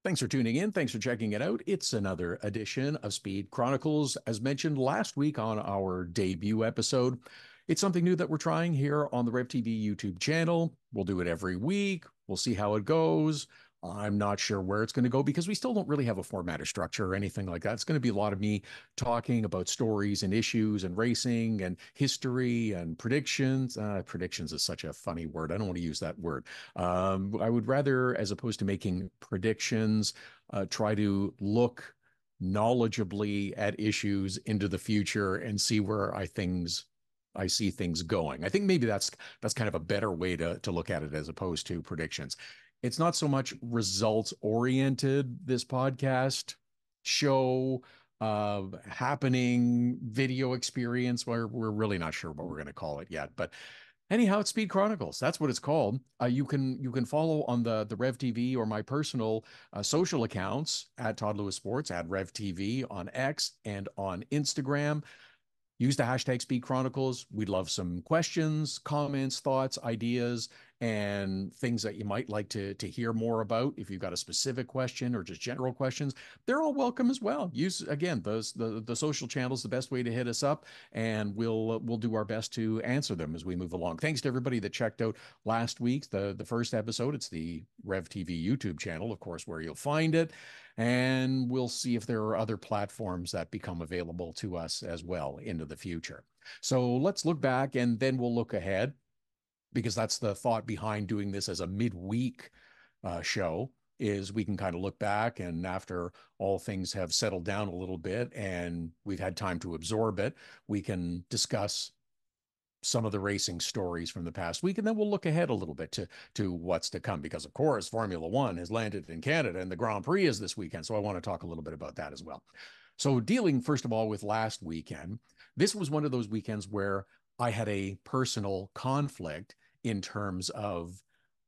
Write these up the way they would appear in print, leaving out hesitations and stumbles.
Thanks for tuning in. Thanks for checking it out. It's another edition of Speed Chronicles. As mentioned last week on our debut episode, it's something new that we're trying here on the RevTV YouTube channel. We'll do it every week. We'll see how it goes. I'm not sure where it's going to go because we still don't really have a format or structure or anything like that. It's going to be a lot of me talking about stories and issues and racing and history and predictions. Predictions is such a funny word. I don't want to use that word. I would rather, as opposed to making predictions, try to look knowledgeably at issues into the future and see where I see things going. I think maybe that's kind of a better way to look at it as opposed to predictions. It's not so much results oriented, this podcast show, happening video experience where we're really not sure what we're going to call it yet. But anyhow, it's Speed Chronicles. That's what it's called. You can follow on the Rev TV or my personal social accounts at Todd Lewis Sports, at Rev TV on X and on Instagram. Use the hashtag Speed Chronicles. We'd love some questions, comments, thoughts, ideas, and things that you might like to hear more about. If you've got a specific question or just general questions, they're all welcome as well. Use again the social channels, the best way to hit us up, and we'll do our best to answer them as we move along. Thanks to everybody that checked out last week, the first episode. It's the Rev TV YouTube channel, of course, where you'll find it. And we'll see if there are other platforms that become available to us as well into the future. So let's look back and then we'll look ahead, because that's the thought behind doing this as a midweek show, is we can kind of look back, and after all things have settled down a little bit and we've had time to absorb it, we can discuss some of the racing stories from the past week, and then we'll look ahead a little bit to what's to come, because of course Formula One has landed in Canada and the Grand Prix is this weekend. So I want to talk a little bit about that as well. So dealing first of all with last weekend, this was one of those weekends where I had a personal conflict in terms of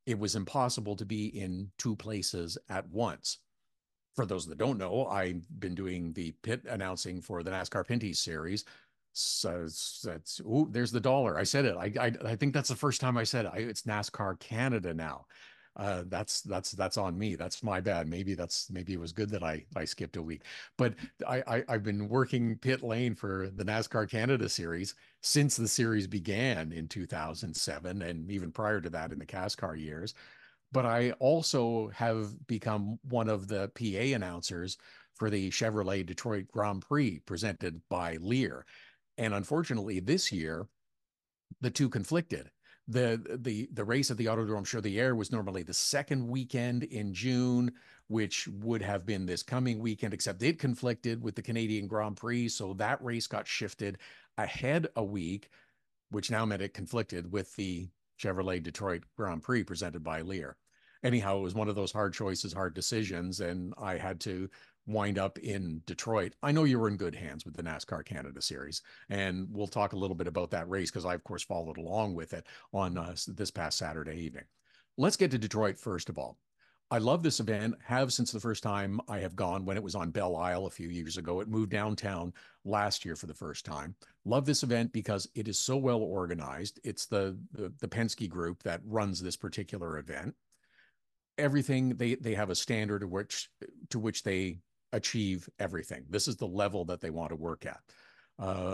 it was impossible to be in two places at once. For those that don't know, I've been doing the pit announcing for the NASCAR Pinty Series. So that's there's the dollar. I said it. I think that's the first time I said it. It's NASCAR Canada now. That's on me. That's my bad. Maybe it was good that I skipped a week. But I've been working pit lane for the NASCAR Canada Series since the series began in 2007, and even prior to that in the CASCAR years. But I also have become one of the PA announcers for the Chevrolet Detroit Grand Prix presented by Lear. And unfortunately, this year, the two conflicted. The race at the Autodrome Chaudière was normally the second weekend in June, which would have been this coming weekend, except it conflicted with the Canadian Grand Prix. So that race got shifted ahead a week, which now meant it conflicted with the Chevrolet Detroit Grand Prix presented by Lear. Anyhow, it was one of those hard choices, hard decisions, and I had to wind up in Detroit. I know you were in good hands with the NASCAR Canada Series, and we'll talk a little bit about that race because I, of course, followed along with it on this past Saturday evening. Let's get to Detroit first of all. I love this event, have since the first time I have gone when it was on Belle Isle a few years ago. It moved downtown last year for the first time. Love this event because it is so well organized. It's the Penske group that runs this particular event. Everything they have a standard to which they achieve everything. This is the level that they want to work at.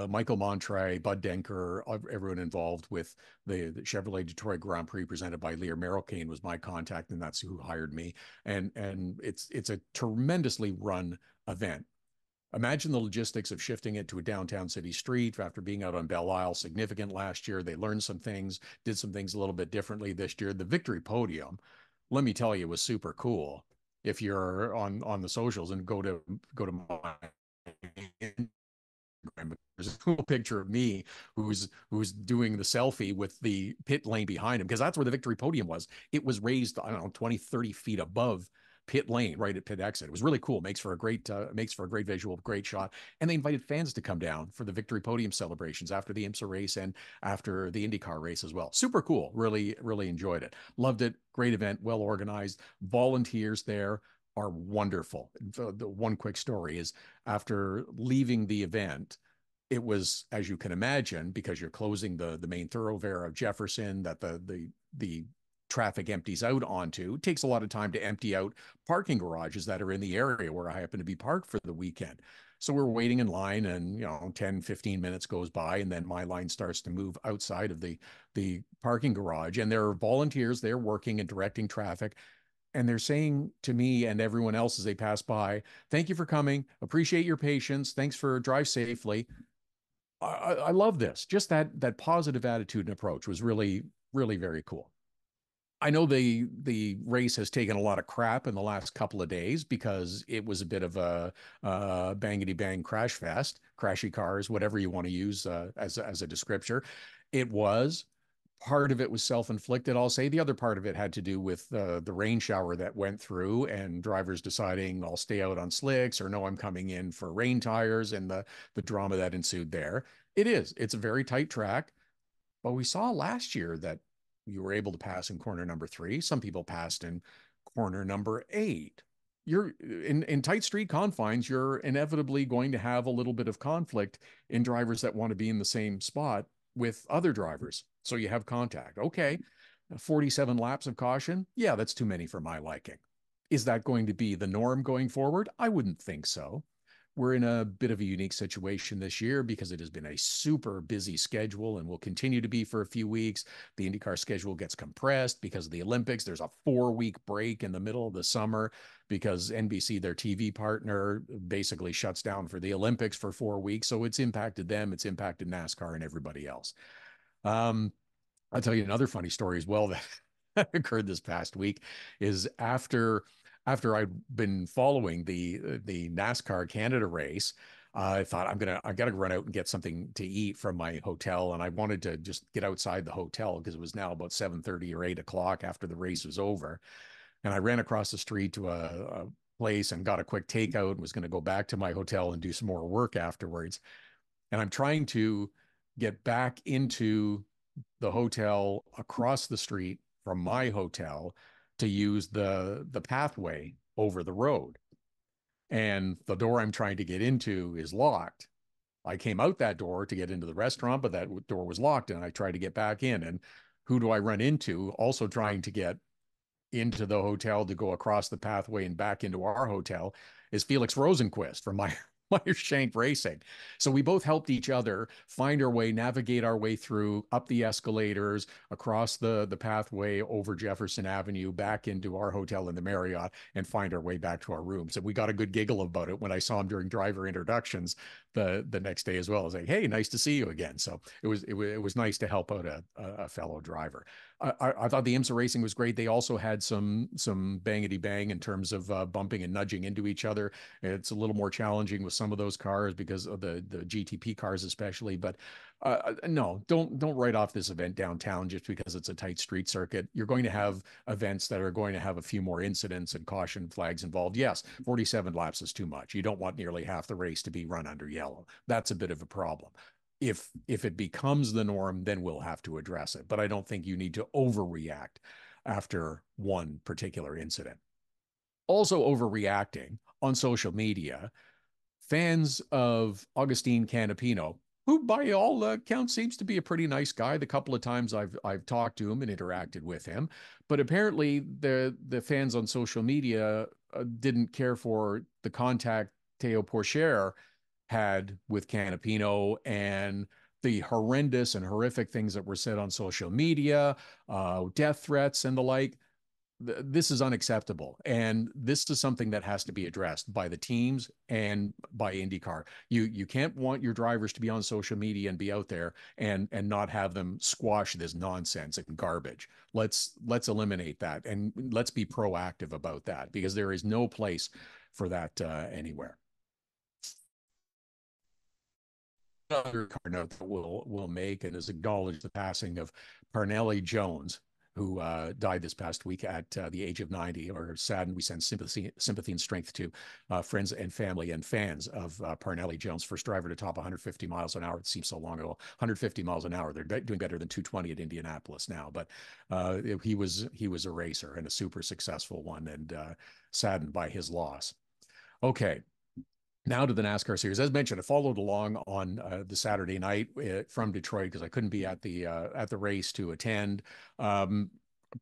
Michael Montre, Bud Denker, everyone involved with the Chevrolet Detroit Grand Prix presented by Lear. Merrill Kane was my contact, and that's who hired me. And it's a tremendously run event. Imagine the logistics of shifting it to a downtown city street after being out on Belle Isle, significant last year. They learned some things, did some things a little bit differently this year. The victory podium, let me tell you, was super cool. If you're on the socials and go to my there's a cool picture of me who's doing the selfie with the pit lane behind him, because that's where the victory podium was. It was raised, I don't know, 20, 30 feet above pit lane, right at pit exit. It was really cool. Makes for a great visual, great shot. And they invited fans to come down for the victory podium celebrations after the IMSA race and after the IndyCar race as well. Super cool. Really, really enjoyed it. Loved it. Great event, well organized. Volunteers there are wonderful. The one quick story is, after leaving the event, it was, as you can imagine, because you're closing the main thoroughfare of Jefferson, that the traffic empties out onto. It takes a lot of time to empty out parking garages that are in the area where I happen to be parked for the weekend. So we're waiting in line, and 10, 15 minutes goes by, and then my line starts to move outside of the parking garage. And there are volunteers there working and directing traffic. And they're saying to me and everyone else as they pass by, thank you for coming. Appreciate your patience. Thanks for drive safely. I love this. Just that positive attitude and approach was really, really very cool. I know the race has taken a lot of crap in the last couple of days because it was a bit of a bangity bang crash fest, crashy cars, whatever you want to use as a descriptor. It was. Part of it was self-inflicted, I'll say. The other part of it had to do with the rain shower that went through and drivers deciding I'll stay out on slicks or no, I'm coming in for rain tires and the drama that ensued there. It is. It's a very tight track. But we saw last year that you were able to pass in corner number 3. Some people passed in corner number 8. You're in tight street confines, you're inevitably going to have a little bit of conflict in drivers that want to be in the same spot with other drivers. So you have contact. Okay, 47 laps of caution. Yeah, that's too many for my liking. Is that going to be the norm going forward? I wouldn't think so. We're in a bit of a unique situation this year because it has been a super busy schedule and will continue to be for a few weeks. The IndyCar schedule gets compressed because of the Olympics. There's a 4-week break in the middle of the summer because NBC, their TV partner, basically shuts down for the Olympics for 4 weeks. So it's impacted them, it's impacted NASCAR and everybody else. Um, I'll tell you another funny story as well that occurred this past week is after I'd been following the NASCAR Canada race. I thought I got to run out and get something to eat from my hotel, and I wanted to just get outside the hotel because it was now about 7:30 or 8 o'clock after the race was over. And I ran across the street to a place and got a quick takeout and was going to go back to my hotel and do some more work afterwards. And I'm trying to get back into the hotel across the street from my hotel to use the pathway over the road. And the door I'm trying to get into is locked. I came out that door to get into the restaurant, but that door was locked, and I tried to get back in. And who do I run into? Also trying to get into the hotel to go across the pathway and back into our hotel is Felix Rosenqvist from my Shank Racing. So we both helped each other find our way, navigate our way through, up the escalators, across the pathway over Jefferson Avenue, back into our hotel in the Marriott, and find our way back to our rooms. And we got a good giggle about it when I saw him during driver introductions the next day as well. I was like, hey, nice to see you again. So it was nice to help out a fellow driver. I thought the IMSA racing was great. They also had some bangity bang in terms of bumping and nudging into each other. It's a little more challenging with some of those cars because of the GTP cars especially. But no, don't write off this event downtown just because it's a tight street circuit. You're going to have events that are going to have a few more incidents and caution flags involved. Yes, 47 laps is too much. You don't want nearly half the race to be run under yellow. That's a bit of a problem. If it becomes the norm, then we'll have to address it. But I don't think you need to overreact after one particular incident. Also overreacting on social media, fans of Augustine Canapino, who by all accounts seems to be a pretty nice guy. The couple of times I've talked to him and interacted with him, but apparently the fans on social media didn't care for the contact Theo Porcher had with Canapino and the horrendous and horrific things that were said on social media, death threats and the like. This is unacceptable. And this is something that has to be addressed by the teams and by IndyCar. You can't want your drivers to be on social media and be out there and not have them squash this nonsense and garbage. Let's eliminate that and let's be proactive about that because there is no place for that anywhere. Another card note that we'll make and is acknowledge the passing of Parnelli Jones, who died this past week at the age of 90. Or saddened, we send sympathy and strength to friends and family and fans of Parnelli Jones, first driver to top 150 miles an hour. It seems so long ago. 150 miles an hour. They're doing better than 220 at Indianapolis now, but he was a racer and a super successful one, and saddened by his loss. Okay, now to the NASCAR series. As mentioned, I followed along on the Saturday night from Detroit because I couldn't be at the race to attend. Um,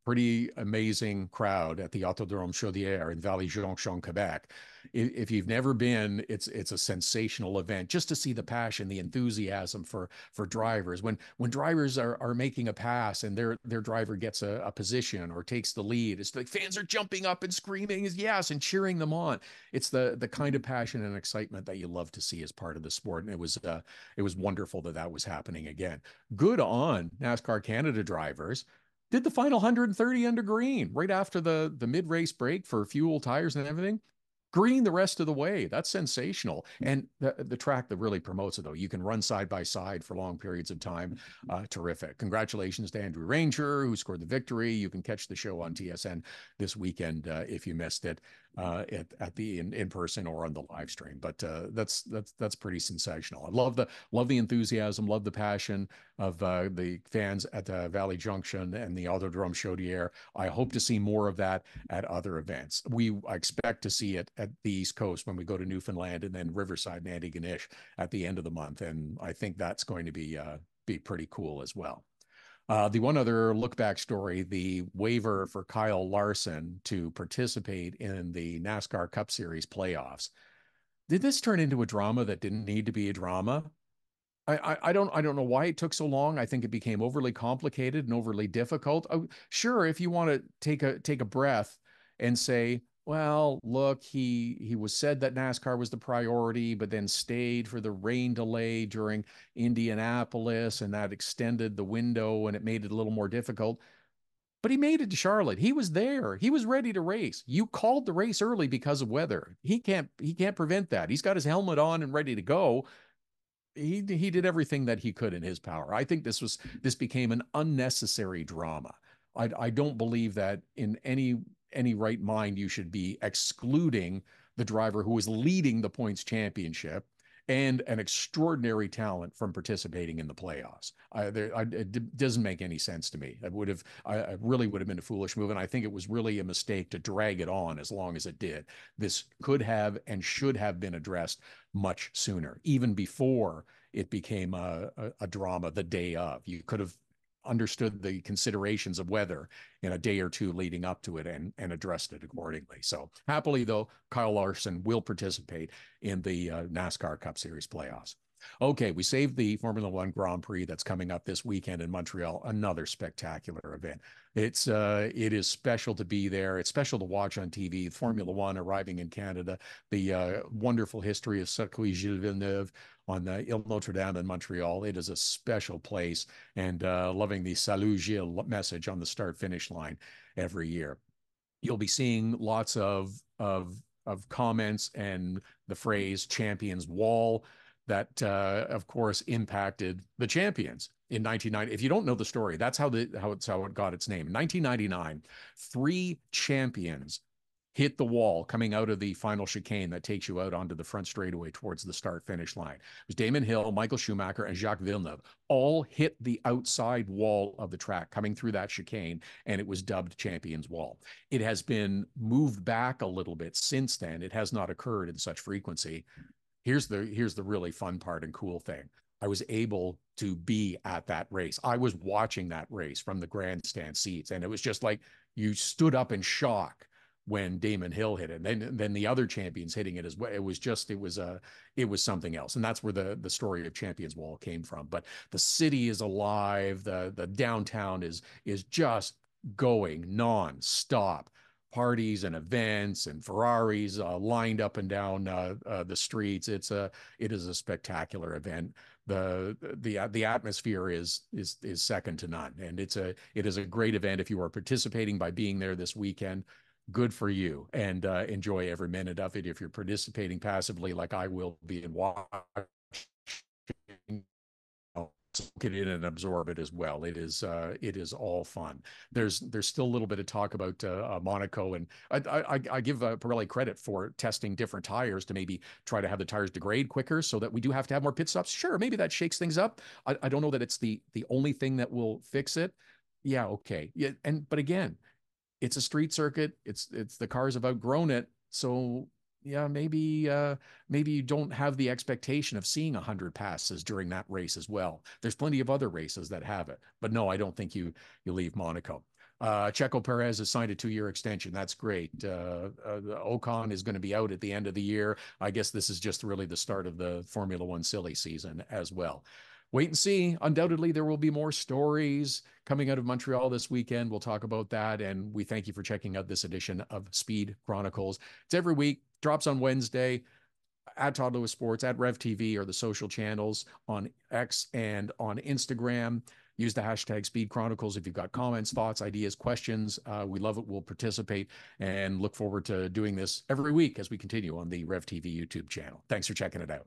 pretty amazing crowd at the Autodrome Chaudière in Vallée-Jonction, Quebec. If you've never been, it's a sensational event just to see the passion, the enthusiasm for drivers. When drivers are making a pass and their driver gets a position or takes the lead, it's like fans are jumping up and screaming yes and cheering them on. It's the kind of passion and excitement that you love to see as part of the sport, and it was wonderful that that was happening again. Good on NASCAR Canada drivers, did the final 130 under green right after the mid-race break for fuel, tires, and everything. Green the rest of the way. That's sensational. And the track that really promotes it, though, you can run side by side for long periods of time. Terrific. Congratulations to Andrew Ranger, who scored the victory. You can catch the show on TSN this weekend if you missed it at the in person or on the live stream. But that's pretty sensational. I love the enthusiasm, love the passion of the fans at Valley Junction and the Autodrome Chaudière. I hope to see more of that at other events. I expect to see it at the East Coast when we go to Newfoundland and then Riverside and Antigonish at the end of the month. And I think that's going to be pretty cool as well. The one other look back story, the waiver for Kyle Larson to participate in the NASCAR Cup Series playoffs. Did this turn into a drama that didn't need to be a drama? I don't know why it took so long. I think it became overly complicated and overly difficult. Sure, if you want to take a breath and say, well, look, he was said that NASCAR was the priority, but then stayed for the rain delay during Indianapolis, and that extended the window and it made it a little more difficult. But he made it to Charlotte. He was there. He was ready to race. You called the race early because of weather. He can't prevent that. He's got his helmet on and ready to go. He did everything that he could in his power. I think this became an unnecessary drama. I don't believe that in any right mind you should be excluding the driver who is leading the points championship and an extraordinary talent from participating in the playoffs. It doesn't make any sense to me. I really would have been a foolish move, and I think it was really a mistake to drag it on as long as it did. This could have and should have been addressed much sooner, even before it became a drama the day of. You could have understood the considerations of weather in a day or two leading up to it and addressed it accordingly. So happily, though, Kyle Larson will participate in the NASCAR Cup Series playoffs. Okay, we saved the Formula One Grand Prix that's coming up this weekend in Montreal. Another spectacular event. It is special to be there. It's special to watch on TV. Formula One arriving in Canada. The wonderful history of Circuit Gilles Villeneuve on the Ile Notre Dame in Montreal. It is a special place, and loving the Salut Gilles message on the start-finish line every year. You'll be seeing lots of comments and the phrase "Champions Wall" that, of course, impacted the champions in 1990. If you don't know the story, that's how it got its name. In 1999, three champions hit the wall coming out of the final chicane that takes you out onto the front straightaway towards the start-finish line. It was Damon Hill, Michael Schumacher, and Jacques Villeneuve. All hit the outside wall of the track coming through that chicane, and it was dubbed Champions Wall. It has been moved back a little bit since then. It has not occurred in such frequency. Here's the really fun part and cool thing. I was able to be at that race. I was watching that race from the grandstand seats, and it was just like you stood up in shock when Damon Hill hit it, and then the other champions hitting it as well. It was something else, and that's where the story of Champions Wall came from. But the city is alive. The downtown is just going nonstop. Parties and events and Ferraris lined up and down the streets. It is a spectacular event. The atmosphere is second to none, and it is a great event. If you are participating by being there this weekend, good for you, and enjoy every minute of it. If you're participating passively, like I will be, and watching, soak it in and absorb it as well. It is all fun. There's still a little bit of talk about Monaco, and I give Pirelli credit for testing different tires to maybe try to have the tires degrade quicker, so that we do have to have more pit stops. Sure, maybe that shakes things up. I don't know that it's the only thing that will fix it. Yeah, okay, yeah, but again, it's a street circuit. It's the cars have outgrown it. So yeah, maybe you don't have the expectation of seeing 100 passes during that race as well. There's plenty of other races that have it, but no, I don't think you leave Monaco. Checo Perez has signed a 2-year extension. That's great. Ocon is going to be out at the end of the year. I guess this is just really the start of the Formula One silly season as well. Wait and see. Undoubtedly, there will be more stories coming out of Montreal this weekend. We'll talk about that. And we thank you for checking out this edition of Speed Chronicles. It's every week, drops on Wednesday at Todd Lewis Sports, at revtv, or the social channels on X and on Instagram. Use the hashtag Speed Chronicles if you've got comments, thoughts, ideas, questions. We love it. We'll participate and look forward to doing this every week as we continue on the RevTV YouTube channel. Thanks for checking it out.